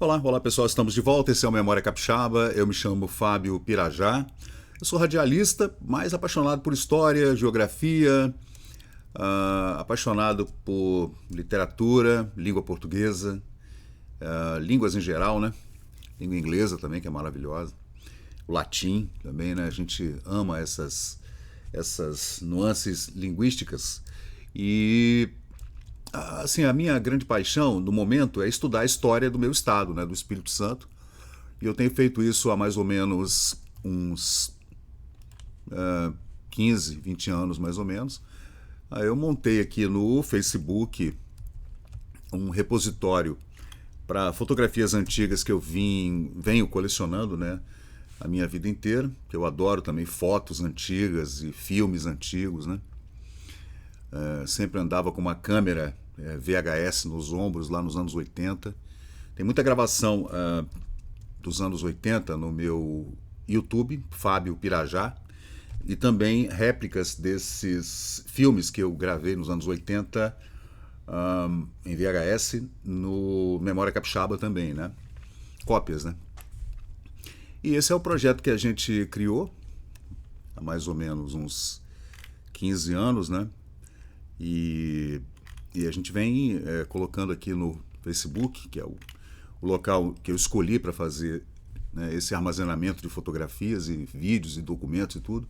Olá pessoal, estamos de volta. Esse é o Memória Capixaba. Eu me chamo Fábio Pirajá. Eu sou radialista, mais apaixonado por história, geografia, apaixonado por literatura, língua portuguesa, línguas em geral, né? Língua inglesa também, que é maravilhosa. O latim também, né? A gente ama essas nuances linguísticas. E assim, a minha grande paixão no momento é estudar a história do meu estado, né, do Espírito Santo. E eu tenho feito isso há mais ou menos uns 15, 20 anos, mais ou menos. Aí eu montei aqui no Facebook um repositório para fotografias antigas que eu venho colecionando, né, a minha vida inteira, que eu adoro também fotos antigas e filmes antigos, né. Sempre andava com uma câmera VHS nos ombros, lá nos anos 80. Tem muita gravação dos anos 80 no meu YouTube, Fábio Pirajá, e também réplicas desses filmes que eu gravei nos anos 80 em VHS no Memória Capixaba também, né? Cópias, né? E esse é o projeto que a gente criou há mais ou menos uns 15 anos, né? E a gente vem colocando aqui no Facebook, que é o local que eu escolhi para fazer, né, esse armazenamento de fotografias e vídeos e documentos e tudo,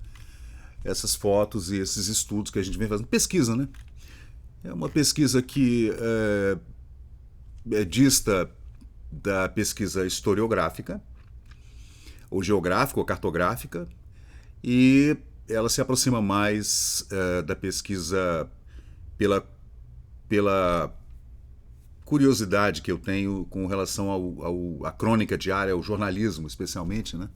essas fotos e esses estudos que a gente vem fazendo. Pesquisa, né? É uma pesquisa que é dista da pesquisa historiográfica, ou geográfica, ou cartográfica, e ela se aproxima mais da pesquisa pela curiosidade que eu tenho com relação à crônica diária, ao jornalismo especialmente, né?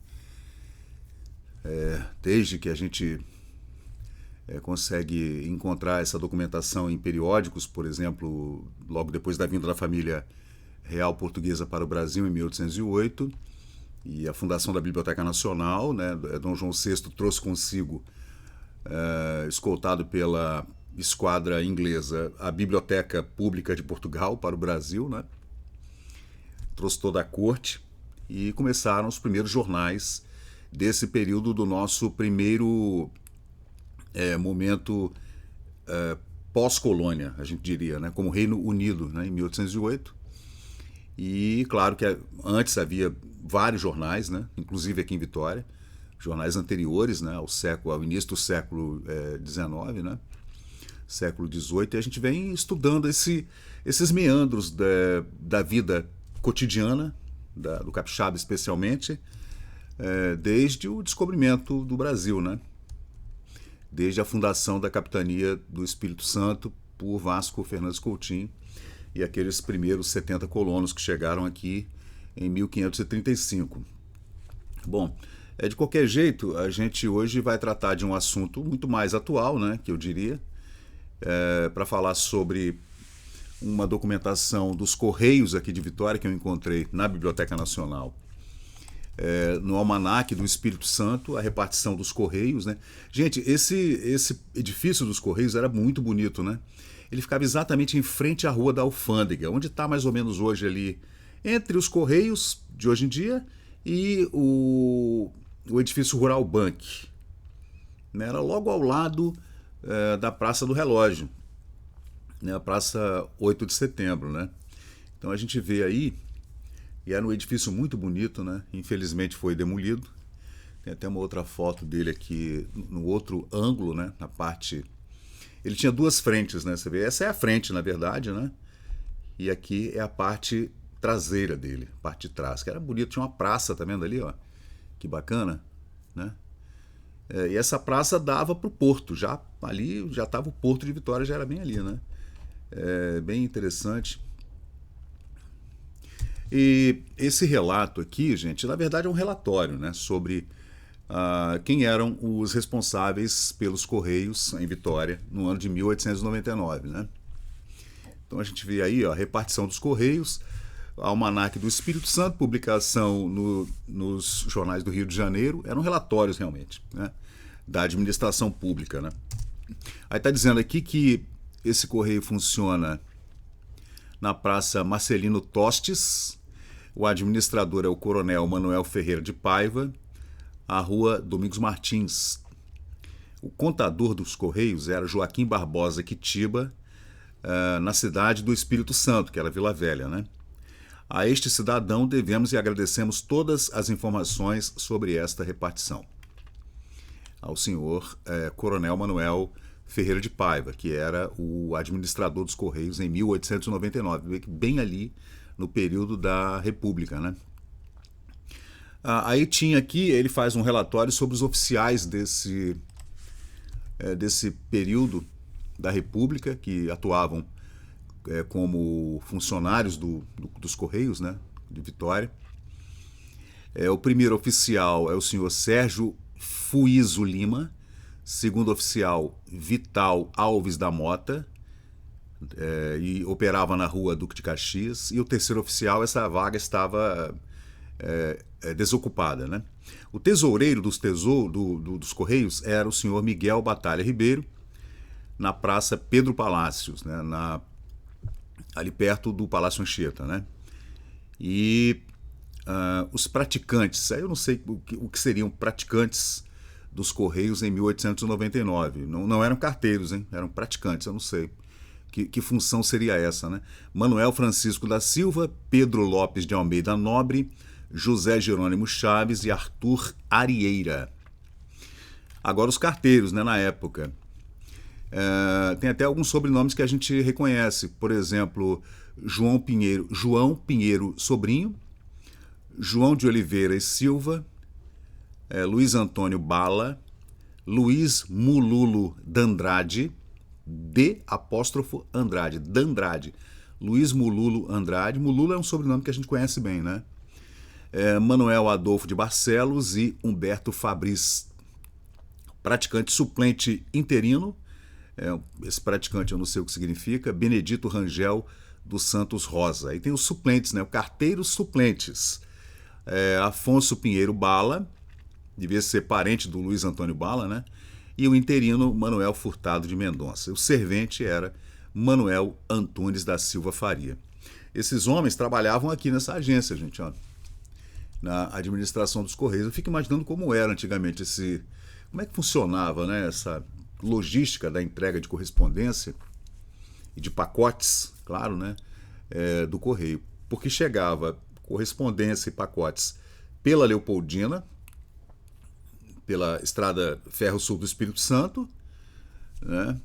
Desde que a gente consegue encontrar essa documentação em periódicos, por exemplo, logo depois da vinda da família real portuguesa para o Brasil em 1808, e a fundação da Biblioteca Nacional, né? Dom João VI trouxe consigo, escoltado pela esquadra inglesa, a Biblioteca Pública de Portugal para o Brasil, né? Trouxe toda a corte e começaram os primeiros jornais desse período do nosso primeiro momento pós-colônia, a gente diria, né? Como Reino Unido, né? Em 1808. E claro que antes havia vários jornais, né? Inclusive aqui em Vitória, jornais anteriores, né? Ao início do século XIX, né? Século XVIII, e a gente vem estudando esses meandros da vida cotidiana, do capixaba especialmente, desde o descobrimento do Brasil, né? Desde a fundação da capitania do Espírito Santo por Vasco Fernandes Coutinho e aqueles primeiros 70 colonos que chegaram aqui em 1535. Bom, de qualquer jeito, a gente hoje vai tratar de um assunto muito mais atual, né, que eu diria, para falar sobre uma documentação dos Correios aqui de Vitória que eu encontrei na Biblioteca Nacional, no Almanaque do Espírito Santo, a repartição dos Correios, né? Gente, esse edifício dos Correios era muito bonito, né? Ele ficava exatamente em frente à Rua da Alfândega, onde está mais ou menos hoje ali, entre os Correios de hoje em dia e o edifício Rural Bank, né? Era logo ao lado da Praça do Relógio, né? A Praça 8 de Setembro, né? Então a gente vê aí, e era um edifício muito bonito, né? Infelizmente foi demolido. Tem até uma outra foto dele aqui no outro ângulo, né? Na parte... Ele tinha duas frentes, né? Você vê, essa é a frente, na verdade, né? E aqui é a parte traseira dele, a parte de trás, que era bonito. Tinha uma praça, tá vendo ali, ó? Que bacana, né? E essa praça dava para o porto, ali já estava o Porto de Vitória, já era bem ali, né? Bem interessante. E esse relato aqui, gente, na verdade é um relatório, né, sobre quem eram os responsáveis pelos Correios em Vitória no ano de 1899, né? Então a gente vê aí, ó, a repartição dos Correios, Almanaque do Espírito Santo, publicação nos jornais do Rio de Janeiro, eram relatórios realmente, né, da administração pública, né? Aí está dizendo aqui que esse correio funciona na Praça Marcelino Tostes, O administrador é o Coronel Manuel Ferreira de Paiva, a Rua Domingos Martins. O contador dos Correios era Joaquim Barbosa Quitiba, na cidade do Espírito Santo, que era Vila Velha, né? A este cidadão devemos e agradecemos todas as informações sobre esta repartição. Ao senhor Coronel Manuel Ferreira de Paiva, que era o administrador dos Correios em 1899, bem ali no período da República, né? Aí tinha aqui, ele faz um relatório sobre os oficiais desse período da República, que atuavam como funcionários dos Correios, né, de Vitória. O primeiro oficial é o senhor Sérgio Fuizo Lima, segundo oficial Vital Alves da Mota, e operava na rua Duque de Caxias, e o terceiro oficial, essa vaga estava desocupada, né? O tesoureiro dos Correios era o senhor Miguel Batalha Ribeiro, na Praça Pedro Palácios, né? Ali perto do Palácio Anchieta, né? E os praticantes, aí eu não sei o que seriam praticantes dos Correios em 1899. Não eram carteiros, hein? Eram praticantes, eu não sei. Que função seria essa, né? Manuel Francisco da Silva, Pedro Lopes de Almeida Nobre, José Jerônimo Chaves e Arthur Arieira. Agora os carteiros, né, na época. Tem até alguns sobrenomes que a gente reconhece. Por exemplo, João Pinheiro Sobrinho, João de Oliveira e Silva, Luiz Antônio Bala, Luiz Mululo Dandrade, Dandrade, Luiz Mululo Andrade. Mululo é um sobrenome que a gente conhece bem, né? Manuel Adolfo de Barcelos e Humberto Fabris. Praticante suplente interino, esse praticante eu não sei o que significa, Benedito Rangel dos Santos Rosa. Aí tem os suplentes, né? Carteiros suplentes. Afonso Pinheiro Bala, devia ser parente do Luiz Antônio Bala, né? E o interino Manuel Furtado de Mendonça. O servente era Manuel Antunes da Silva Faria. Esses homens trabalhavam aqui nessa agência, gente, ó, na administração dos Correios. Eu fico imaginando como era antigamente como é que funcionava, né, essa logística da entrega de correspondência e de pacotes, claro, né, do Correio. Porque chegava correspondência e pacotes pela Leopoldina, pela Estrada Ferro Sul do Espírito Santo, né?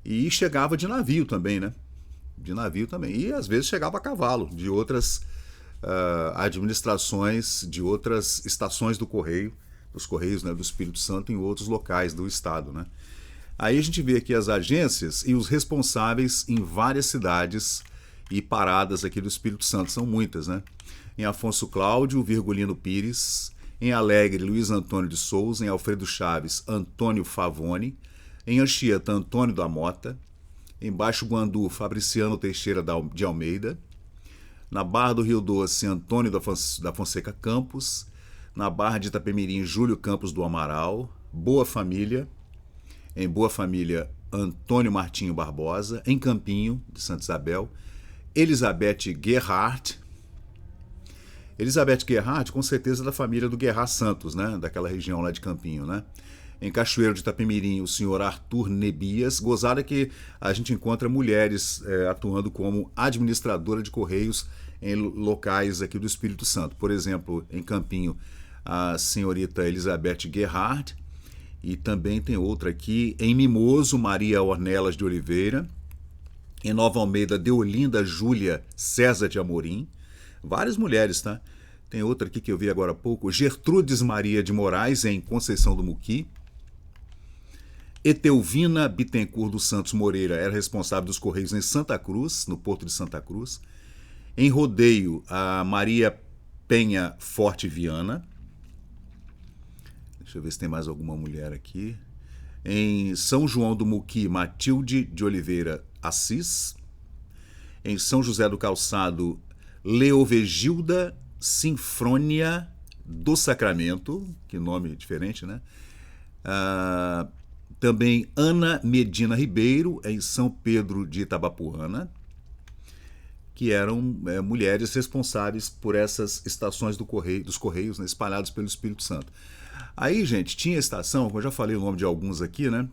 E chegava de navio também, né? De navio também. E às vezes chegava a cavalo, de outras administrações, de outras estações dos Correios, né, do Espírito Santo, em outros locais do estado, né? Aí a gente vê aqui as agências e os responsáveis em várias cidades e paradas aqui do Espírito Santo, são muitas, né? Em Afonso Cláudio, Virgulino Pires. Em Alegre, Luiz Antônio de Souza. Em Alfredo Chaves, Antônio Favone. Em Anchieta, Antônio da Mota. Em Baixo Guandu, Fabriciano Teixeira de Almeida. Na Barra do Rio Doce, Antônio da Fonseca Campos. Na Barra de Itapemirim, Júlio Campos do Amaral. Boa Família. Em Boa Família, Antônio Martinho Barbosa. Em Campinho, de Santa Isabel, Elizabeth Gerhardt. Elizabeth Gerhardt, com certeza da família do Guerra Santos, né? Daquela região lá de Campinho, né? Em Cachoeiro de Itapemirim, o senhor Arthur Nebias. Gozada que a gente encontra mulheres atuando como administradora de Correios em locais aqui do Espírito Santo. Por exemplo, em Campinho, a senhorita Elizabeth Gerhardt. E também tem outra aqui, em Mimoso, Maria Ornelas de Oliveira. Em Nova Almeida, Deolinda Júlia César de Amorim. Várias mulheres, tá? Tem outra aqui que eu vi agora há pouco, Gertrudes Maria de Moraes, em Conceição do Muqui. Etelvina Bittencourt dos Santos Moreira era responsável dos Correios em Santa Cruz, no Porto de Santa Cruz. Em Rodeio, a Maria Penha Forte Viana. Deixa eu ver se tem mais alguma mulher aqui. Em São João do Muqui, Matilde de Oliveira Assis. Em São José do Calçado, Leovegilda Sinfrônia do Sacramento, que nome diferente, né? Também Ana Medina Ribeiro, em São Pedro de Itabapuana. que eram mulheres responsáveis por essas estações dos Correios, né, espalhados pelo Espírito Santo. Aí, gente, tinha estação, como eu já falei o nome de alguns aqui, né?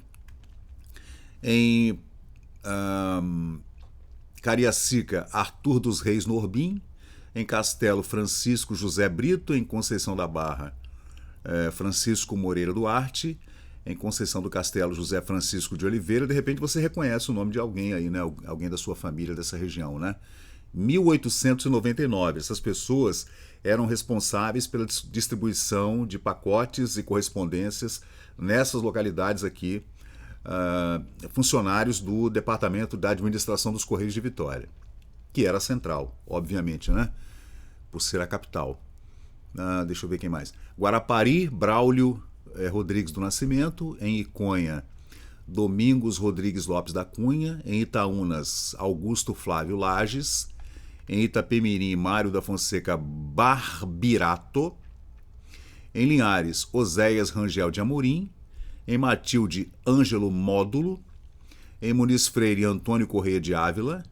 Em Cariacica, Arthur dos Reis Norbim. Em Castelo, Francisco José Brito. Em Conceição da Barra, Francisco Moreira Duarte. Em Conceição do Castelo, José Francisco de Oliveira. De repente você reconhece o nome de alguém aí, né? Alguém da sua família dessa região, né? 1899. Essas pessoas eram responsáveis pela distribuição de pacotes e correspondências nessas localidades aqui, funcionários do Departamento da Administração dos Correios de Vitória, que era central, obviamente, né? Por ser a capital. Deixa eu ver quem mais. Guarapari, Braulio Rodrigues do Nascimento. Em Iconha, Domingos Rodrigues Lopes da Cunha. Em Itaúnas, Augusto Flávio Lages. Em Itapemirim, Mário da Fonseca Barbirato. Em Linhares, Oséias Rangel de Amorim. Em Matilde, Ângelo Módulo. Em Muniz Freire, Antônio Correia de Ávila.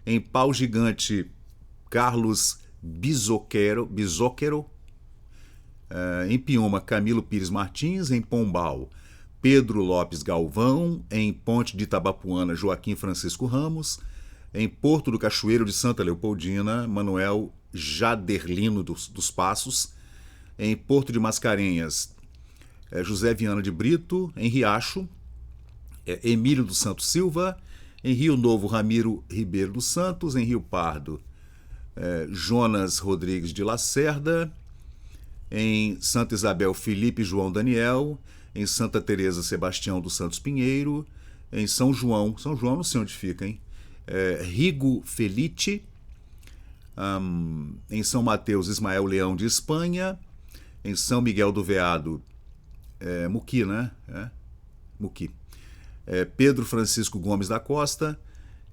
Em Pau Gigante, Carlos Bizoquero. Em Piuma, Camilo Pires Martins. Em Pombal, Pedro Lopes Galvão. Em Ponte de Itabapuana, Joaquim Francisco Ramos. Em Porto do Cachoeiro de Santa Leopoldina, Manuel Jaderlino dos Passos. Em Porto de Mascarenhas, José Viana de Brito. Em Riacho, Emílio dos Santos Silva. Em Rio Novo, Ramiro Ribeiro dos Santos. Em Rio Pardo, Jonas Rodrigues de Lacerda. Em Santa Isabel, Felipe João Daniel. Em Santa Teresa, Sebastião dos Santos Pinheiro. Em São João não sei onde fica, hein? Rigo Felice. Em São Mateus, Ismael Leão de Espanha. Em São Miguel do Veado, Muqui, né? Muqui. Pedro Francisco Gomes da Costa.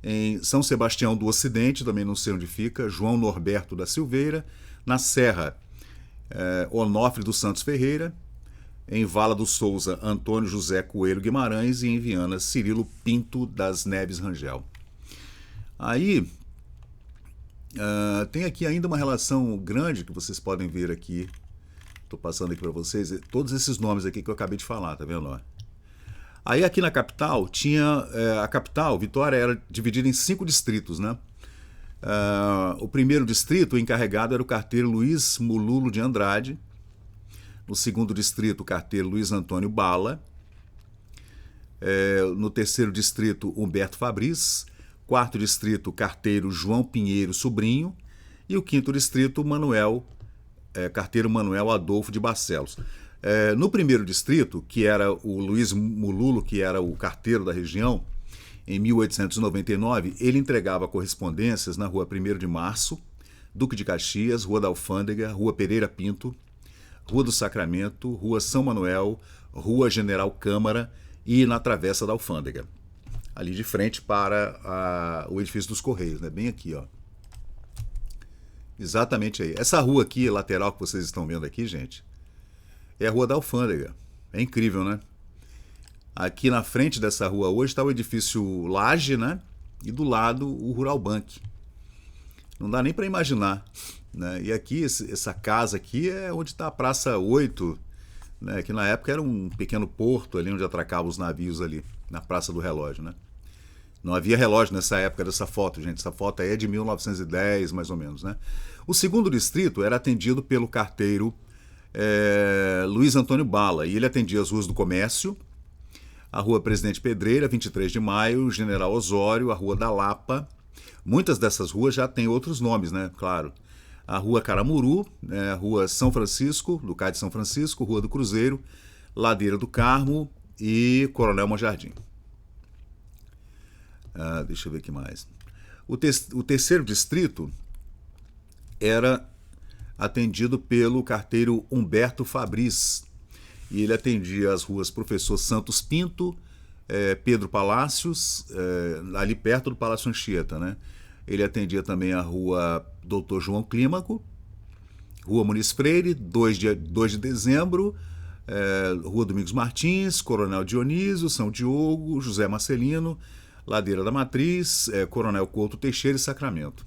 Em São Sebastião do Ocidente, também não sei onde fica, João Norberto da Silveira. Na Serra, Onofre dos Santos Ferreira. Em Vala do Souza, Antônio José Coelho Guimarães. E em Viana, Cirilo Pinto das Neves Rangel. Aí, tem aqui ainda uma relação grande que vocês podem ver aqui. Estou passando aqui para vocês, todos esses nomes aqui que eu acabei de falar, tá vendo? Aí aqui na capital, tinha a capital, Vitória, era dividida em 5 distritos, né? O primeiro distrito, o encarregado era o carteiro Luiz Mululo de Andrade. No segundo distrito, o carteiro Luiz Antônio Bala. No terceiro distrito, Humberto Fabris. Quarto distrito, carteiro João Pinheiro Sobrinho. E o quinto distrito, carteiro Manuel Adolfo de Barcelos. No primeiro distrito, que era o Luiz Mululo, que era o carteiro da região, em 1899, ele entregava correspondências na Rua 1º de Março, Duque de Caxias, Rua da Alfândega, Rua Pereira Pinto, Rua do Sacramento, Rua São Manuel, Rua General Câmara e na Travessa da Alfândega. Ali de frente para o edifício dos Correios, né? Bem aqui, ó. Exatamente aí. Essa rua aqui, lateral que vocês estão vendo aqui, gente, é a Rua da Alfândega. É incrível, né? Aqui na frente dessa rua hoje está o edifício Laje, né? E do lado o Rural Bank. Não dá nem para imaginar, né? E aqui, essa casa aqui é onde está a Praça 8, né? Que na época era um pequeno porto ali onde atracavam os navios ali, na Praça do Relógio, né? Não havia relógio nessa época dessa foto, gente. Essa foto aí é de 1910, mais ou menos, né? O segundo distrito era atendido pelo carteiro Luiz Antônio Bala, e ele atendia as ruas do Comércio, a Rua Presidente Pedreira, 23 de Maio, General Osório, a Rua da Lapa. Muitas dessas ruas já têm outros nomes, né? Claro. A Rua Caramuru, a Rua São Francisco, do Cais de São Francisco, Rua do Cruzeiro, Ladeira do Carmo e Coronel Monjardim. Deixa eu ver aqui mais. O terceiro distrito era atendido pelo carteiro Humberto Fabris. E ele atendia as ruas Professor Santos Pinto, Pedro Palácios, ali perto do Palácio Anchieta, né? Ele atendia também a Rua Doutor João Clímaco, Rua Muniz Freire, 2 de dezembro, Rua Domingos Martins, Coronel Dionísio, São Diogo, José Marcelino, Ladeira da Matriz, Coronel Couto Teixeira e Sacramento.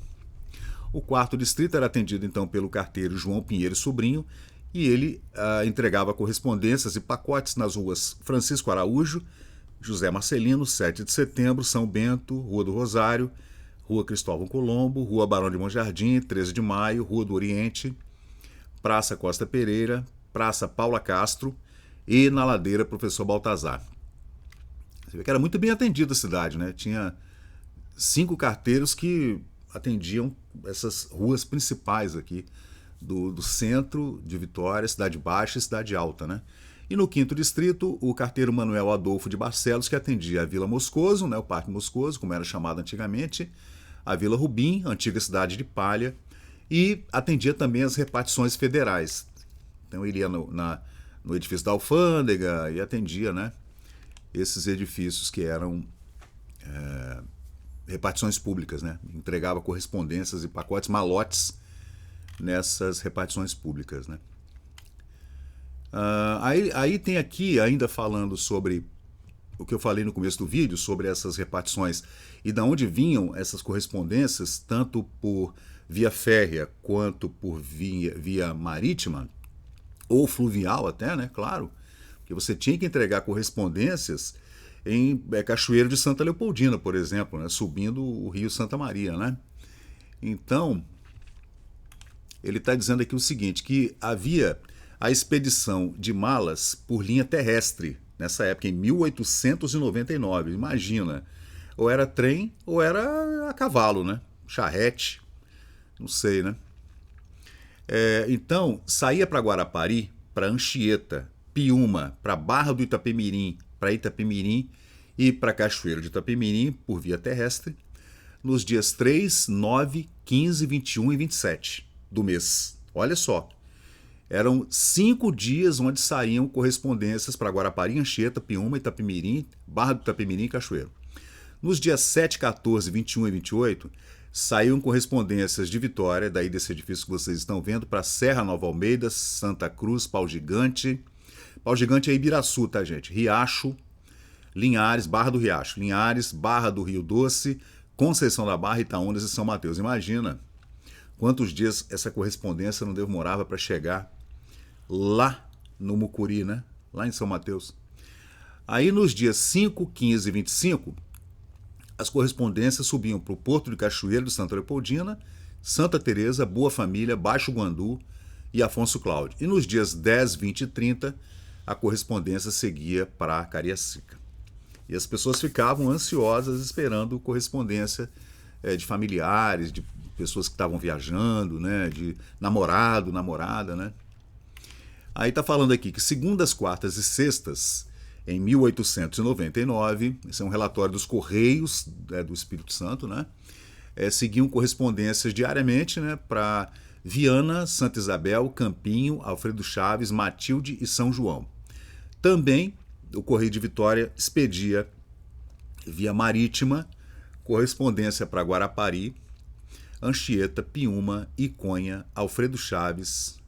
O quarto distrito era atendido então pelo carteiro João Pinheiro Sobrinho e ele entregava correspondências e pacotes nas ruas Francisco Araújo, José Marcelino, 7 de Setembro, São Bento, Rua do Rosário, Rua Cristóvão Colombo, Rua Barão de Monjardim, 13 de Maio, Rua do Oriente, Praça Costa Pereira, Praça Paula Castro e na Ladeira Professor Baltazar. Você vê que era muito bem atendida a cidade, né? Tinha 5 carteiros que atendiam essas ruas principais aqui do centro de Vitória, Cidade Baixa e Cidade Alta, né? E no quinto distrito, o carteiro Manuel Adolfo de Barcelos, que atendia a Vila Moscoso, né, o Parque Moscoso, como era chamado antigamente, a Vila Rubim, antiga cidade de Palha, e atendia também as repartições federais. Então ele ia no edifício da Alfândega e atendia, né, esses edifícios que eram repartições públicas, né? Entregava correspondências e pacotes, malotes nessas repartições públicas, né? Aí tem aqui, ainda falando sobre o que eu falei no começo do vídeo, sobre essas repartições e de onde vinham essas correspondências, tanto por via férrea quanto por via marítima, ou fluvial até, né? Claro, porque você tinha que entregar correspondências em Cachoeiro de Santa Leopoldina, por exemplo, né? Subindo o Rio Santa Maria, né? Então, ele está dizendo aqui o seguinte, que havia a expedição de malas por linha terrestre, nessa época, em 1899, imagina. Ou era trem, ou era a cavalo, né? Charrete, não sei, né? Então, saía para Guarapari, para Anchieta, Piúma, para Barra do Itapemirim, para Itapemirim e para Cachoeiro de Itapemirim, por via terrestre, nos dias 3, 9, 15, 21 e 27 do mês. Olha só. Eram 5 dias onde saíam correspondências para Guarapari, Anchieta, Piúma, Itapemirim, Barra do Itapemirim e Cachoeiro. Nos dias 7, 14, 21 e 28, saíam correspondências de Vitória, daí desse edifício que vocês estão vendo, para Serra Nova Almeida, Santa Cruz, Pau Gigante. Pau Gigante é Ibiraçu, tá, gente? Riacho, Linhares, Barra do Riacho, Linhares, Barra do Rio Doce, Conceição da Barra, Itaúnas e São Mateus. Imagina quantos dias essa correspondência não demorava para chegar lá no Mucuri, né? Lá em São Mateus. Aí nos dias 5, 15 e 25, as correspondências subiam para o Porto de Cachoeiro de Santa Leopoldina, Santa Teresa, Boa Família, Baixo Guandu e Afonso Cláudio. E nos dias 10, 20 e 30, a correspondência seguia para Cariacica. E as pessoas ficavam ansiosas esperando correspondência de familiares, de pessoas que estavam viajando, né, de namorado, namorada, né? Aí está falando aqui que segundas, quartas e sextas, em 1899, esse é um relatório dos Correios do Espírito Santo, né? Seguiam correspondências diariamente, né, para Viana, Santa Isabel, Campinho, Alfredo Chaves, Matilde e São João. Também o Correio de Vitória expedia via marítima correspondência para Guarapari, Anchieta, Piúma, Iconha, Alfredo Chaves,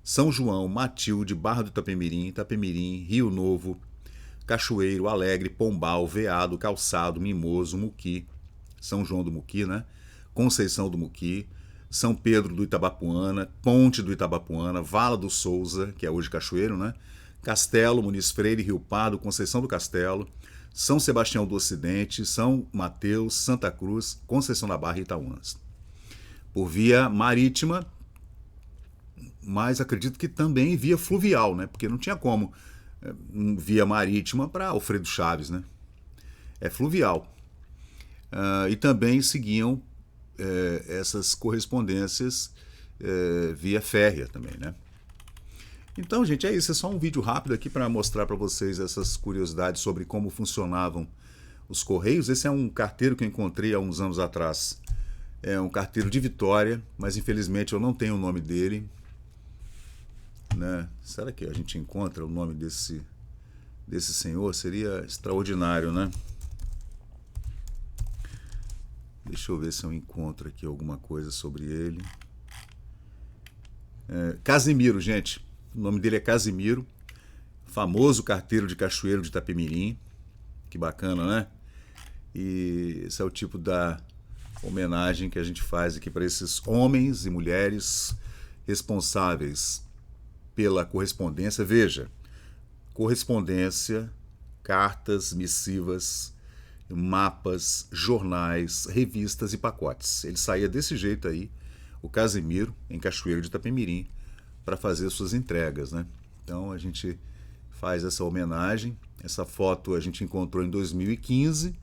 São João, Matilde, Barra do Itapemirim, Itapemirim, Rio Novo, Cachoeiro, Alegre, Pombal, Veado, Calçado, Mimoso, Muqui, São João do Muqui, né? Conceição do Muqui, São Pedro do Itabapuana, Ponte do Itabapuana, Vala do Souza, que é hoje Cachoeiro, né? Castelo, Muniz Freire, Rio Pardo, Conceição do Castelo, São Sebastião do Ocidente, São Mateus, Santa Cruz, Conceição da Barra e Itaúnas. Por via marítima, mas acredito que também via fluvial, né? Porque não tinha como via marítima para Alfredo Chaves, né? É fluvial. E também seguiam essas correspondências via férrea também, né? Então, gente, é isso. É só um vídeo rápido aqui para mostrar para vocês essas curiosidades sobre como funcionavam os Correios. Esse é um carteiro que eu encontrei há uns anos atrás. É um carteiro de Vitória, mas infelizmente eu não tenho o nome dele, né? Será que a gente encontra o nome desse senhor? Seria extraordinário, né? Deixa eu ver se eu encontro aqui alguma coisa sobre ele. Casimiro, gente. O nome dele é Casimiro, famoso carteiro de Cachoeiro de Itapemirim. Que bacana, né? E esse é o tipo da homenagem que a gente faz aqui para esses homens e mulheres responsáveis pela correspondência. Veja, correspondência, cartas, missivas, mapas, jornais, revistas e pacotes. Ele saía desse jeito aí, o Casimiro, em Cachoeiro de Itapemirim, para fazer suas entregas, né? Então a gente faz essa homenagem. Essa foto a gente encontrou em 2015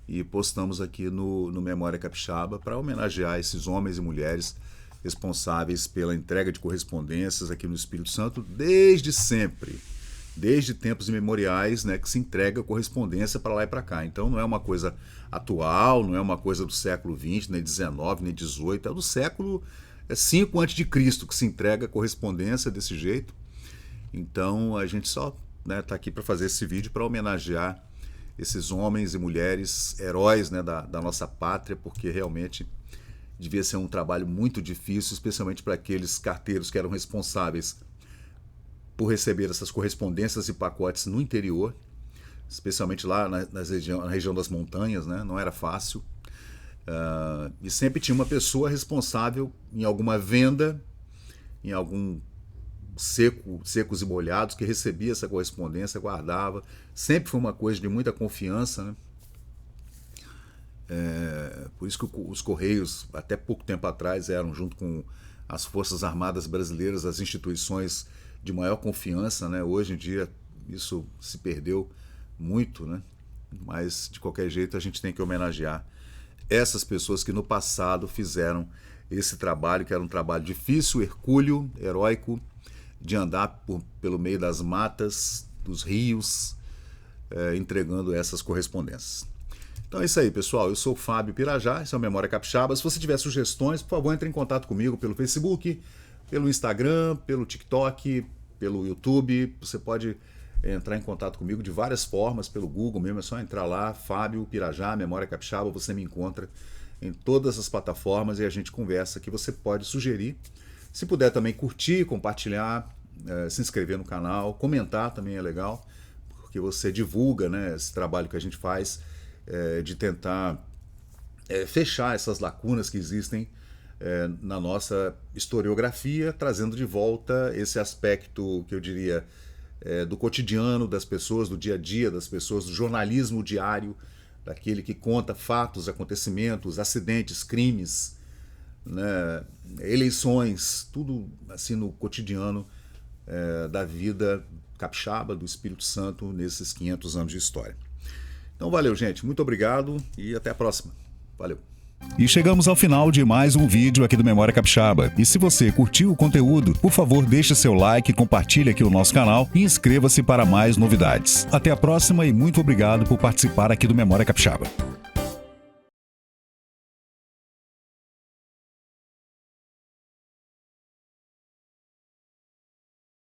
e postamos aqui no Memória Capixaba para homenagear esses homens e mulheres responsáveis pela entrega de correspondências aqui no Espírito Santo desde sempre, desde tempos imemoriais, né, que se entrega correspondência para lá e para cá. Então não é uma coisa atual, não é uma coisa do século XX, nem XIX, nem XVIII, é do século V a.C. que se entrega correspondência desse jeito. Então a gente só tá aqui para fazer esse vídeo para homenagear esses homens e mulheres heróis, né, da nossa pátria, porque realmente devia ser um trabalho muito difícil, especialmente para aqueles carteiros que eram responsáveis por receber essas correspondências e pacotes no interior, especialmente lá na região das montanhas, né? Não era fácil. E sempre tinha uma pessoa responsável em alguma venda, em algum secos e molhados, que recebia essa correspondência, guardava. Sempre foi uma coisa de muita confiança, né? Por isso que os Correios, até pouco tempo atrás, eram, junto com as Forças Armadas Brasileiras, as instituições de maior confiança, né? Hoje em dia isso se perdeu muito, né? Mas de qualquer jeito a gente tem que homenagear essas pessoas que no passado fizeram esse trabalho, que era um trabalho difícil, hercúleo, heróico, de andar pelo meio das matas, dos rios, entregando essas correspondências. Então é isso aí, pessoal. Eu sou o Fábio Pirajá, esse é o Memória Capixaba. Se você tiver sugestões, por favor, entre em contato comigo pelo Facebook, pelo Instagram, pelo TikTok, pelo YouTube. Você pode entrar em contato comigo de várias formas, pelo Google mesmo, é só entrar lá, Fábio Pirajá, Memória Capixaba, você me encontra em todas as plataformas e a gente conversa que você pode sugerir. Se puder também curtir, compartilhar, se inscrever no canal, comentar também é legal, porque você divulga, né, esse trabalho que a gente faz de tentar fechar essas lacunas que existem na nossa historiografia, trazendo de volta esse aspecto que eu diria do cotidiano das pessoas, do dia a dia das pessoas, do jornalismo diário, daquele que conta fatos, acontecimentos, acidentes, crimes, né, eleições, tudo assim no cotidiano da vida capixaba, do Espírito Santo, nesses 500 anos de história. Então valeu, gente, muito obrigado e até a próxima. Valeu. E chegamos ao final de mais um vídeo aqui do Memória Capixaba. E se você curtiu o conteúdo, por favor deixe seu like, compartilhe aqui o nosso canal e inscreva-se para mais novidades. Até a próxima e muito obrigado por participar aqui do Memória Capixaba.